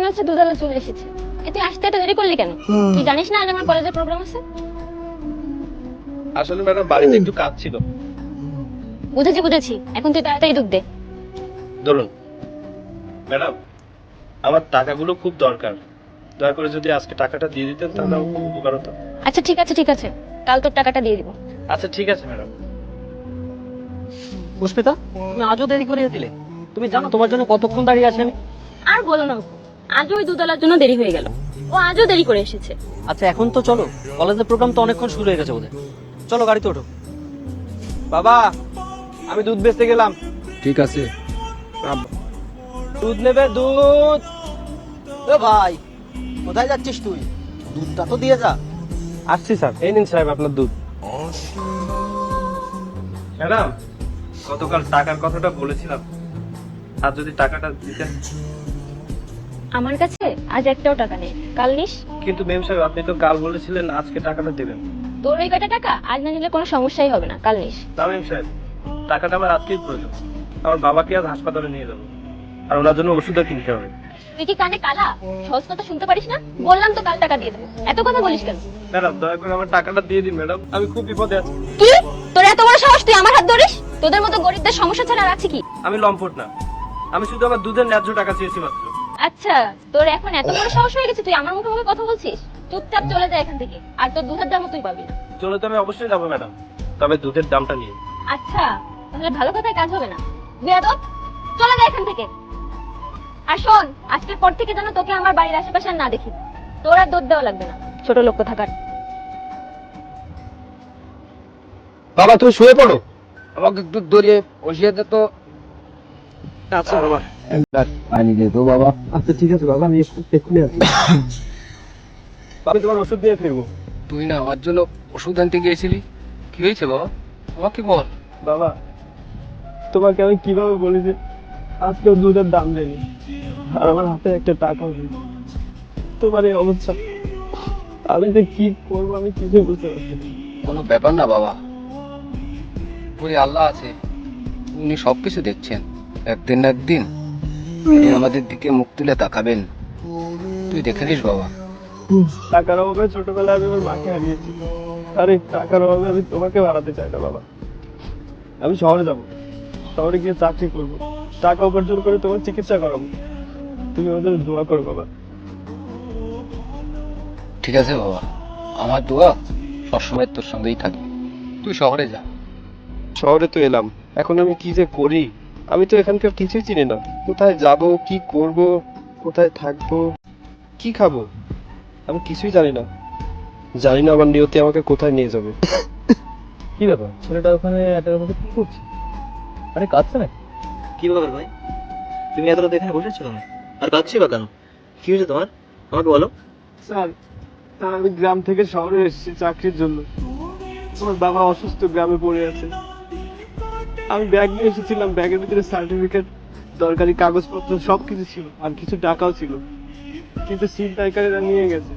মনে হচ্ছে দুধালা চলে এসেছে। তুই আসতে এত দেরি করলি কেন? তুই জানিস না আজ আমার কলেজে প্রোগ্রাম আছে? আসলে ম্যাডাম বাড়িতে একটু কাজ ছিল। বুঝেছি, এখন তুই তাড়াতাড়ি দুধ দে। ধরুন ম্যাডাম, আমার টাকাগুলো খুব দরকার, দয়া করে যদি আজকে টাকাটা দিয়ে দিতেন তাহলে আমার খুব উপকার হতো। আচ্ছা ঠিক আছে, কাল তোর টাকাটা দিয়ে দিব। আচ্ছা ঠিক আছে ম্যাডাম। পুষ্পিতা, তুমি আজও দেরি করে দিলে। তুমি জানো তোমার জন্য কতক্ষণ দাঁড়িয়ে আছি আমি? আর বলো না, আজও ওই দুধালার জন্য দেরি হয়ে গেল। ও আজও দেরি করে এসেছে। আচ্ছা এখন তো চলো, কলেজের প্রোগ্রাম তো অনেকক্ষণ শুরু হয়ে গেছে ওদের। চলো গাড়িতে ওঠো। বাবা, আমি দুধ বেচতে গেলাম। ঠিক আছে। দুধ নেবে? দুধ। এ ভাই, কোথায় যাচ্ছিস তুই? দুধটা তো দিয়ে যা। আসছি স্যার। এই নিন সাহেব আপনার দুধ। ম্যাডাম, গতকাল টাকার কথাটা বলেছিলাম, আর যদি টাকাটা দিতেন। আমার কাছে আজ একটাও টাকা নেই, কাল নিস। কিন্তু মেম সাহেব, আপনি তো কাল বলেছিলেন আজকে টাকাটা দেবেন। তোর ওই কটা টাকা আজ না নিলে কোনো সমস্যাই হবে না, কাল নিস। না মেম সাহেব, টাকাটা আমার আজকেই প্রয়োজন। আমার বাবাকে আজ হাসপাতালে নিয়ে যাবো, আর ওনার জন্য ওষুধও কিনতে হবে। তুই কি কানে কালা? সহজ কথা শুনতে পারিস না? বললাম তো কাল টাকা দিয়ে দেবো, এত কথা বলিস কেন? ম্যাডাম, দয়া করে আমার টাকাটা দিয়ে দিন ম্যাডাম, আমি খুব বিপদে আছি। কি? তোর এত বড় সাহস, তুই আমার হাত ধরিস? তোদের মতো গরিবদের সমস্যা ছাড়া আর আছে কি? আমি লম্পট না, আমি শুধু আমার দুধের ন্যায্য টাকা চেয়েছি মাত্র। আচ্ছা, তোর এখন এত বড় সাহস হয়ে গেছে, তুই আমার মুখে মুখে কথা বলছিস? চুপচাপ চলে যা এখান থেকে, আর তোর দুধের দামও তুই পাবি না। চলে তো আমি অবশ্যই যাবো ম্যাডাম, তবে দুধের দামটা নিয়ে। আচ্ছা, তাহলে ভালো কথায় কাজ হবে না। বেয়াদব, চলে যা এখান থেকে। আর শোন, আজকের পর থেকে যেন তোকে আমার বাড়ির আশেপাশে আর না দেখি। তোর আর দুধ দেওয়া লাগবে না, ছোট লোক থাকার। বাবা তুমি শুয়ে পড়ো, আমাকে একটু দড়িয়ে বসিয়ে দে তো। আচ্ছা বাবা। এক গ্লাস পানি দে তো বাবা। আচ্ছা ঠিক আছে বাবা, আমি এক্ষুনি আসি। আমি তোমার ওষুধ দিয়ে ফিরবো। তুই না আমার জন্য ওষুধ আনতে গিয়েছিলি, কি হয়েছে বাবা? আমাকে বল। বাবা, তোমাকে আমি কিভাবে বলি যে আজকে দুধের দাম দেয়নি, আর আমার হাতে একটা টাকাও নেই। তোমার এই অবস্থা, আমি যে কি করবো আমি কিছু বুঝতে পারছি না। কোনো ব্যাপার না বাবা, উপরে আল্লাহ আছে, উনি সবকিছু দেখছেন। একদিন না একদিন উনি আমাদের দিকে মুখ তুলে তাকাবেন, তুই দেখে নিস বাবা। টাকার অভাবে ছোটবেলায় আমি আমার মাকে হারিয়েছি, আর এই টাকার অভাবে আমি তোমাকে হারাতে চাই না বাবা। আমি শহরে যাব, শহরে গিয়ে চাকরি করব, টাকা উপার্জন করে তোমার চিকিৎসা করাবো। তুমি আমাদের দোয়া করো বাবা। ঠিক আছে বাবা, আমার দোয়া সবসময় তোর সঙ্গেই থাকবে। তুই শহরে যা। শহরে তো এলাম, এখন আমি কি যে করি? আমি তো এখানকার কিছুই চিনি না। কোথায় যাব, কি করব, কোথায় থাকবো, কি খাবো, আমি কিছুই জানি না। জানি না আমার নিয়তি আমাকে কোথায় নিয়ে যাবে। কি ব্যাপার, ছেলেটা ওখানে এটার মধ্যে কি করছে? আরে কাঁদছে না? কি ব্যাপার ভাই, তুমি এত রাত এখানে বসেছো কেন? আর কাঁদছি বা কেন? কি হয়েছে তোমার, আমাকে বলো। স্যার, আমি গ্রাম থেকে শহরে এসেছি চাকরির জন্য। আমার বাবা অসুস্থ, গ্রামে পড়ে আছে। আমি ব্যাগ নিয়ে এসেছিলাম, ব্যাগের ভিতরে সার্টিফিকেট, দরকারি কাগজপত্র সবকিছু ছিল, আর কিছু টাকাও ছিল, কিন্তু ছিনতাইকারীরা নিয়ে গেছে।